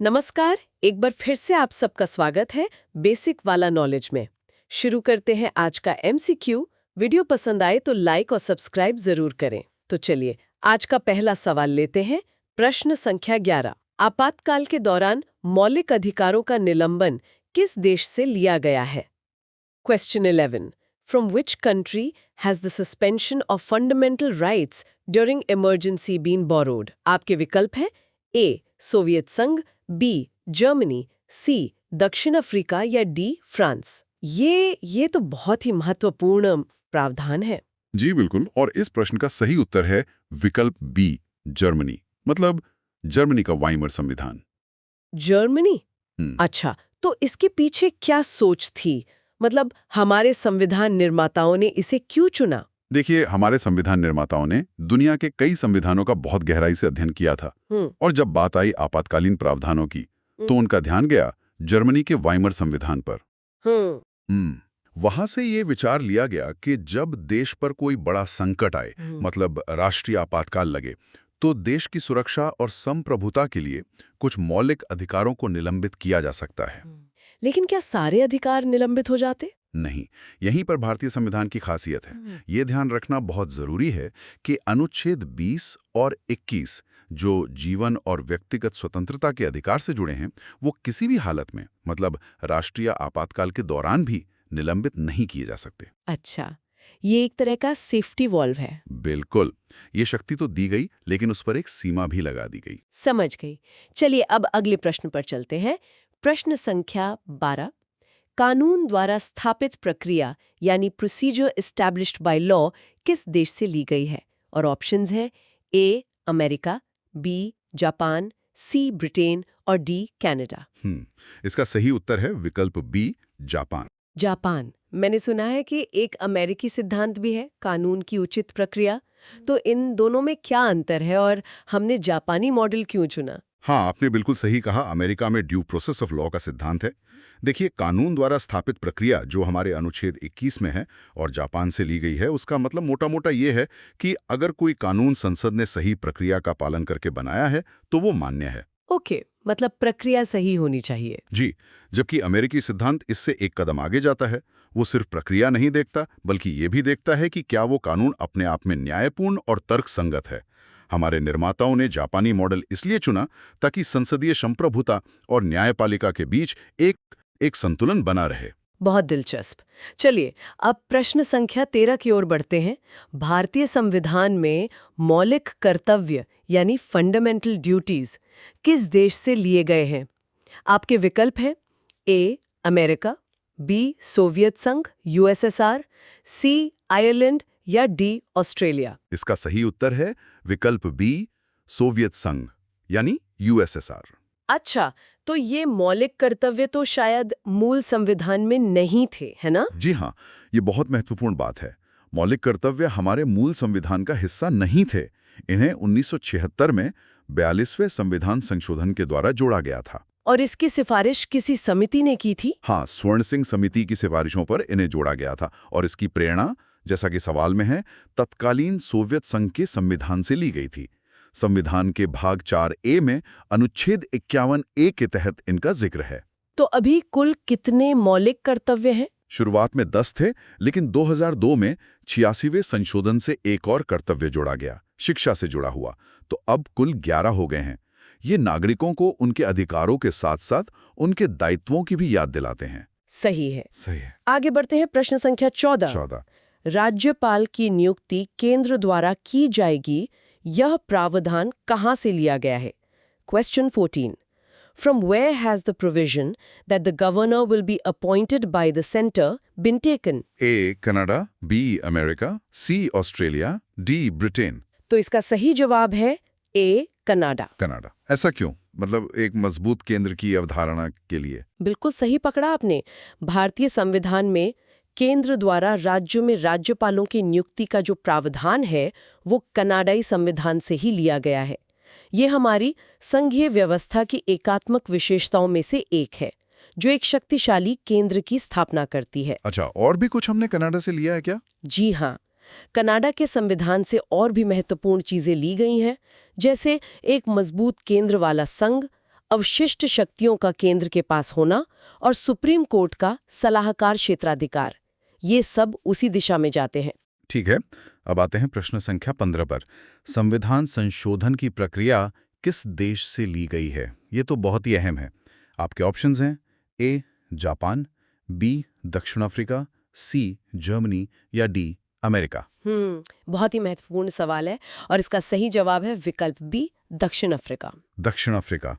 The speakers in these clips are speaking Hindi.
नमस्कार। एक बार फिर से आप सबका स्वागत है बेसिक वाला नॉलेज में। शुरू करते हैं आज का एमसीक्यू। वीडियो पसंद आए तो लाइक और सब्सक्राइब जरूर करें। तो चलिए आज का पहला सवाल लेते हैं। प्रश्न संख्या 11। आपातकाल के दौरान मौलिक अधिकारों का निलंबन किस देश से लिया गया है? Question 11. From which country has the suspension of fundamental rights during emergency been borrowed? आपके विकल्प हैं A. सोवियत संघ, B. Germany, C. दक्षिण अफ्रीका या D. फ्रांस। ये तो बहुत ही महत्वपूर्ण प्रावधान है। जी बिल्कुल, और इस प्रश्न का सही उत्तर है विकल्प बी, जर्मनी। मतलब जर्मनी का वाइमर संविधान। जर्मनी? हम्म, अच्छा, तो इसके पीछे क्या सोच थी? मतलब हमारे संविधान निर्माताओं ने इसे क्यों चुना? देखिए, हमारे संविधान निर्माताओं ने दुनिया के कई संविधानों का बहुत गहराई से अध्ययन किया था। हम्म और जब बात आई आपातकालीन प्रावधानों की, तो उनका ध्यान गया जर्मनी के वाइमर संविधान पर। हम्म वहां से ये विचार लिया गया कि जब देश पर कोई बड़ा संकट आए, मतलब राष्ट्रीय आपातकाल लगे, तो देश की सुरक्षा और संप्रभुता के लिए कुछ मौलिक अधिकारों को निलंबित किया जा सकता है। लेकिन क्या सारे अधिकार निलंबित हो जाते? नहीं, यहीं पर भारतीय संविधान की खासियत है। ये ध्यान रखना बहुत जरूरी है कि अनुच्छेद 20 और 21 जो जीवन और व्यक्तिगत स्वतंत्रता के अधिकार से जुड़े हैं, वो किसी भी हालत में, मतलब राष्ट्रीय आपातकाल के दौरान भी निलंबित नहीं किए जा सकते। अच्छा, ये एक तरह का सेफ्टी वॉल्व है। बिल्कुल, ये शक्ति तो दी गई, लेकिन उस पर एक सीमा भी लगा दी गई। समझ गई। चलिए अब अगले प्रश्न पर चलते हैं। प्रश्न संख्या 12। कानून द्वारा स्थापित प्रक्रिया यानी प्रोसीजर एस्टैब्लिश्ड बाय लॉ किस देश से ली गई है? और ऑप्शंस हैं A America, B Japan, C Britain और डी कनाडा। इसका सही उत्तर है विकल्प बी, जापान। जापान। मैंने सुना है कि एक अमेरिकी सिद्धांत भी है, कानून की उचित प्रक्रिया। तो इन दोनों में क्या अंतर है और हमने जापानी मॉडल क्यों चुना? हाँ, आपने बिल्कुल सही कहा। अमेरिका में ड्यू प्रोसेस ऑफ लॉ का सिद्धांत है। देखिए, कानून द्वारा स्थापित प्रक्रिया जो हमारे अनुच्छेद 21 में है और जापान से ली गई है, उसका मतलब मोटा मोटा ये है कि अगर कोई कानून संसद ने सही प्रक्रिया का पालन करके बनाया है तो वो मान्य है। ओके, मतलब प्रक्रिया सही होनी चाहिए। जी, जबकि अमेरिकी सिद्धांत इससे एक कदम आगे जाता है। वो सिर्फ प्रक्रिया नहीं देखता, बल्कि ये भी देखता है कि क्या वो कानून अपने आप में न्यायपूर्ण और तर्कसंगत है। हमारे निर्माताओं ने जापानी मॉडल इसलिए चुना ताकि संसदीय संप्रभुता और न्यायपालिका के बीच एक संतुलन बना रहे। बहुत दिलचस्प। चलिए अब प्रश्न संख्या 13 की ओर बढ़ते हैं। भारतीय संविधान में मौलिक कर्तव्य यानी फंडामेंटल ड्यूटीज किस देश से लिए गए हैं? आपके विकल्प हैं ए अमेरिका, बी सोवियत संघ यूएसएसआर, सी आयरलैंड या डी ऑस्ट्रेलिया। इसका सही उत्तर है विकल्प बी, सोवियत संघ यानी यूएसएसआर। अच्छा, तो ये मौलिक कर्तव्य तो शायद मूल संविधान में नहीं थे, है ना? जी हाँ, ये बहुत महत्वपूर्ण बात है। मौलिक कर्तव्य हमारे मूल संविधान का हिस्सा नहीं थे। इन्हें 1976 में 42वें संविधान संशोधन के द्वारा जोड़ा गया था। और इसकी सिफारिश किसी समिति ने की थी? हाँ, स्वर्ण सिंह समिति की सिफारिशों पर इन्हें जोड़ा गया था, और इसकी प्रेरणा, जैसा कि सवाल में है, तत्कालीन सोवियत संघ के संविधान से ली गई थी। संविधान के भाग 4A में अनुच्छेद 51A के तहत इनका जिक्र है। तो अभी कुल कितने मौलिक कर्तव्य हैं? शुरुआत में 10 थे, लेकिन 2002 में 86वें संशोधन से एक और कर्तव्य जोड़ा गया, शिक्षा से जुड़ा हुआ। तो अब कुल 11 हो गए हैं। ये नागरिकों को उनके अधिकारों के साथ साथ उनके दायित्वों की भी याद दिलाते हैं। सही है। सही है। आगे बढ़ते हैं। प्रश्न संख्या 14। राज्यपाल की नियुक्ति केंद्र द्वारा की जाएगी, यह प्रावधान कहां से लिया गया है? Question 14. From where has the provision that the governor will be appointed by the center been taken? A Canada, B America, C Australia, D Britain. तो इसका सही जवाब है ए कनाडा। कनाडा। ऐसा क्यों? मतलब एक मजबूत केंद्र की अवधारणा के लिए। बिल्कुल सही पकड़ा आपने। भारतीय संविधान में केंद्र द्वारा राज्यों में राज्यपालों की नियुक्ति का जो प्रावधान है, वो कनाडाई संविधान से ही लिया गया है। ये हमारी संघीय व्यवस्था की एकात्मक विशेषताओं में से एक है, जो एक शक्तिशाली केंद्र की स्थापना करती है। अच्छा, और भी कुछ हमने कनाडा से लिया है क्या? जी हाँ, कनाडा के संविधान से और भी महत्वपूर्ण चीजें ली गई हैं, जैसे एक मजबूत केंद्र वाला संघ, अवशिष्ट शक्तियों का केंद्र के पास होना और सुप्रीम कोर्ट का सलाहकार क्षेत्राधिकार, ये सब उसी दिशा में जाते हैं। ठीक है, अब आते हैं प्रश्न संख्या 15 पर। संविधान संशोधन की प्रक्रिया किस देश से ली गई है? ये तो बहुत ही अहम है। आपके ऑप्शंस हैं ए जापान, बी दक्षिण अफ्रीका, सी जर्मनी या डी अमेरिका। बहुत ही महत्वपूर्ण सवाल है और इसका सही जवाब है विकल्प बी, दक्षिण अफ्रीका। दक्षिण अफ्रीका।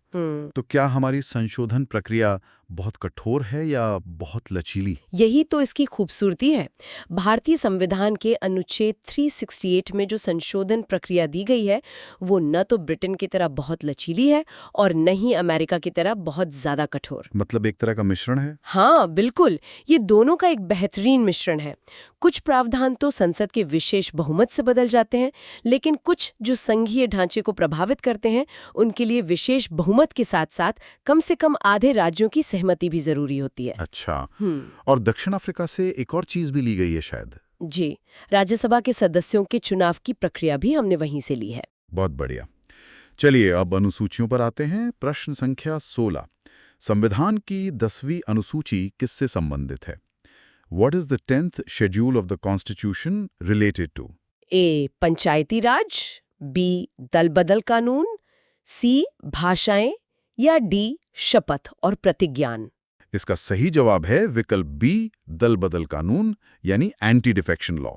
तो क्या हमारी संशोधन प्रक्रिया बहुत कठोर है या बहुत लचीली? यही तो इसकी खूबसूरती है। भारतीय संविधान के अनुच्छेद 368 में जो संशोधन प्रक्रिया दी गई है वो न तो ब्रिटेन की तरह बहुत लचीली है और न ही अमेरिका की तरह बहुत ज्यादा कठोर। मतलब एक तरह का मिश्रण है। हाँ बिल्कुल, ये दोनों का एक बेहतरीन मिश्रण है। कुछ प्रावधान तो संसद के विशेष बहुमत से बदल जाते हैं, लेकिन कुछ जो संघीय ढांचे को प्रभावित करते हैं उनके लिए विशेष बहुमत के साथ साथ कम से कम आधे राज्यों की सहमति भी जरूरी होती है। अच्छा, और दक्षिण अफ्रीका से एक और चीज भी ली गई है शायद। जी, राज्यसभा के सदस्यों के चुनाव की प्रक्रिया भी हमने वहीं से ली है। बहुत बढ़िया। चलिए अब अनुसूचियों पर आते हैं। प्रश्न संख्या 16। संविधान की 10वीं अनुसूची किससे संबंधित है? What is the 10th schedule of the Constitution related to? A Panchayati Raj, B दल बदल कानून, सी भाषाएं या डी शपथ और प्रतिज्ञान। इसका सही जवाब है विकल्प बी दल बदल कानून यानी एंटी डिफेक्शन लॉ।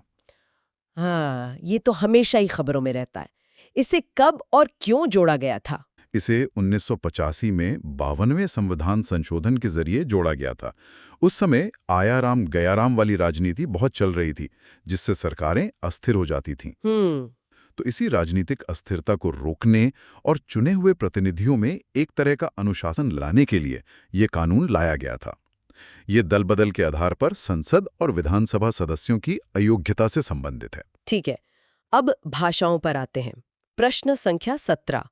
हाँ, ये तो हमेशा ही खबरों में रहता है। इसे कब और क्यों जोड़ा गया था? इसे 1985 में 52वें संविधान संशोधन के जरिए जोड़ा गया था। उस समय आयाराम गयाराम वाली राजनीति बहुत चल रही थी, जिससे सरकारें अस्थिर हो जाती थीं। तो इसी राजनीतिक अस्थिरता को रोकने और चुने हुए प्रतिनिधियों में एक तरह का अनुशासन लाने के लिए ये कानून लाया गया था। ये दल बदल के आधार पर संसद और विधानसभा सदस्यों की अयोग्यता से संबंधित है। ठीक है, अब भाषाओं पर आते हैं। प्रश्न संख्या 17।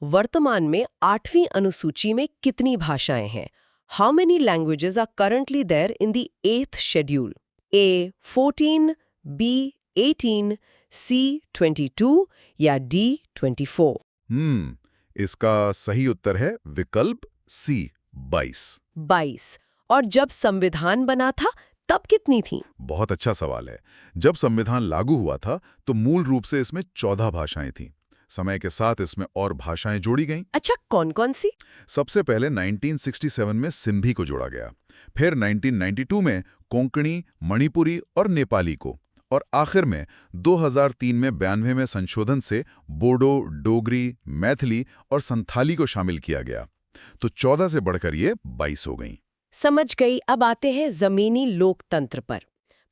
वर्तमान में 8वीं अनुसूची में कितनी भाषाएं हैं? How many languages are currently there in the 8th schedule? A 14, B 18, C 22 या डी 24? इसका सही उत्तर है विकल्प सी 22। 22। और जब संविधान बना था तब कितनी थी? बहुत अच्छा सवाल है। जब संविधान लागू हुआ था तो मूल रूप से इसमें 14 भाषाएं थीं। समय के साथ इसमें और भाषाएं जोड़ी गईं। अच्छा, कौन कौन सी? सबसे पहले 1967 में सिंधी को जोड़ा गया, फिर 1992 में कोंकणी, मणिपुरी और नेपाली को, और आखिर में 2003 में 92 में संशोधन से बोडो, डोगरी, मैथिली और संथाली को शामिल किया गया। तो 14 से बढ़कर ये 22 हो गई। समझ गई। अब आते हैं जमीनी लोकतंत्र पर।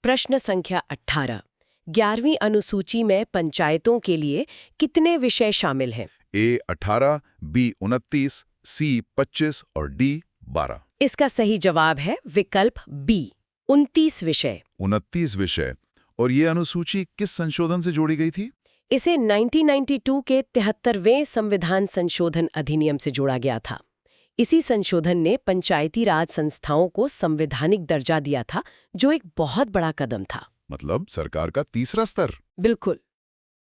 प्रश्न संख्या 18। 11वीं अनुसूची में पंचायतों के लिए कितने विषय शामिल हैं? ए 18, बी 29, सी 25 और डी 12। इसका सही जवाब है विकल्प बी, 29 विषय। 29 विषय। और ये अनुसूची किस संशोधन से जोड़ी गई थी? इसे 1992 के 73वें संविधान संशोधन अधिनियम से जोड़ा गया था। इसी संशोधन ने पंचायती राज संस्थाओं को संवैधानिक दर्जा दिया था, जो एक बहुत बड़ा कदम था। मतलब सरकार का तीसरा स्तर। बिल्कुल।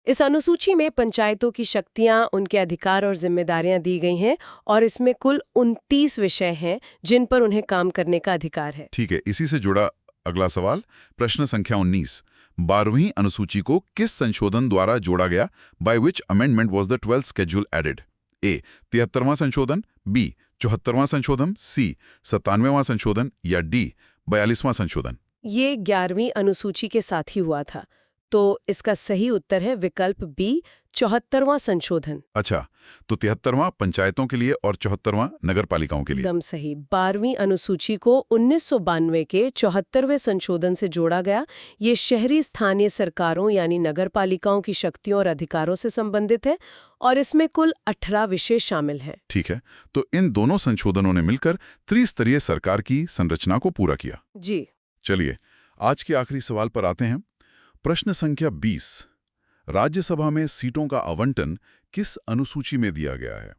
इस अनुसूची में पंचायतों की शक्तियां, उनके अधिकार और जिम्मेदारियां दी गई हैं और इसमें कुल 29 विषय हैं जिन पर उन्हें काम करने का अधिकार है। ठीक है, इसी से जुड़ा अगला सवाल। प्रश्न संख्या 19। 12वीं अनुसूची को किस संशोधन द्वारा जोड़ा गया? By which amendment was the 12th schedule added? A 73वां संशोधन, बी 74वां संशोधन, सी 97वां संशोधन या डी 42वां संशोधन? ये 11वीं अनुसूची के साथ ही हुआ था, तो इसका सही उत्तर है विकल्प बी, 74वां संशोधन। अच्छा, तो 73वां पंचायतों के लिए और 74वां नगर पालिकाओं के लिए। एकदम सही। 12वीं अनुसूची को 1992 के 74वें संशोधन से जोड़ा गया। ये शहरी स्थानीय सरकारों यानी नगर पालिकाओं की शक्तियों और अधिकारों से संबंधित है और इसमें कुल 18 विषय शामिल हैं। ठीक है, तो इन दोनों संशोधनों ने मिलकर त्रिस्तरीय सरकार की संरचना को पूरा किया। जी। चलिए आज के आखिरी सवाल पर आते हैं। प्रश्न संख्या 20। राज्यसभा में सीटों का आवंटन किस अनुसूची में दिया गया है?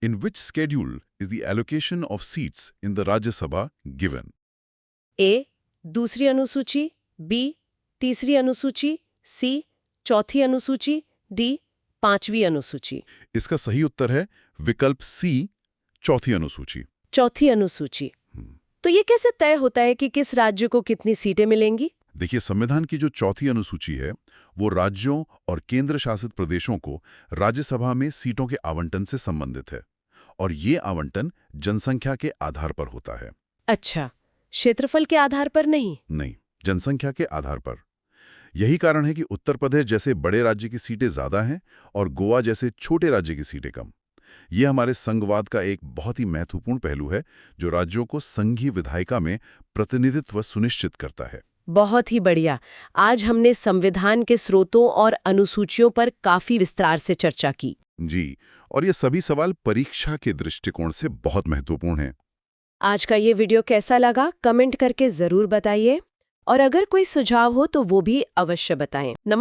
In which schedule is the allocation of seats in the Rajya Sabha given? A दूसरी अनुसूची, बी तीसरी अनुसूची, सी चौथी अनुसूची, डी 5वीं अनुसूची। इसका सही उत्तर है विकल्प सी चौथी अनुसूची। चौथी अनुसूची। तो ये कैसे तय होता है कि किस राज्य को कितनी सीटें मिलेंगी? देखिए, संविधान की जो चौथी अनुसूची है वो राज्यों और केंद्र शासित प्रदेशों को राज्यसभा में सीटों के आवंटन से संबंधित है, और ये आवंटन जनसंख्या के आधार पर होता है। अच्छा, क्षेत्रफल के आधार पर नहीं? नहीं, जनसंख्या के आधार पर। यही कारण है कि उत्तर प्रदेश जैसे बड़े राज्य की सीटें ज्यादा हैं और गोवा जैसे छोटे राज्य की सीटें कम। ये हमारे संघवाद का एक बहुत ही महत्वपूर्ण पहलू है, जो राज्यों को संघीय विधायिका में प्रतिनिधित्व सुनिश्चित करता है। बहुत ही बढ़िया। आज हमने संविधान के स्रोतों और अनुसूचियों पर काफी विस्तार से चर्चा की। जी, और ये सभी सवाल परीक्षा के दृष्टिकोण से बहुत महत्वपूर्ण हैं। आज का ये वीडियो कैसा लगा कमेंट करके जरूर बताइए, और अगर कोई सुझाव हो तो वो भी अवश्य बताएं। नमस्कार।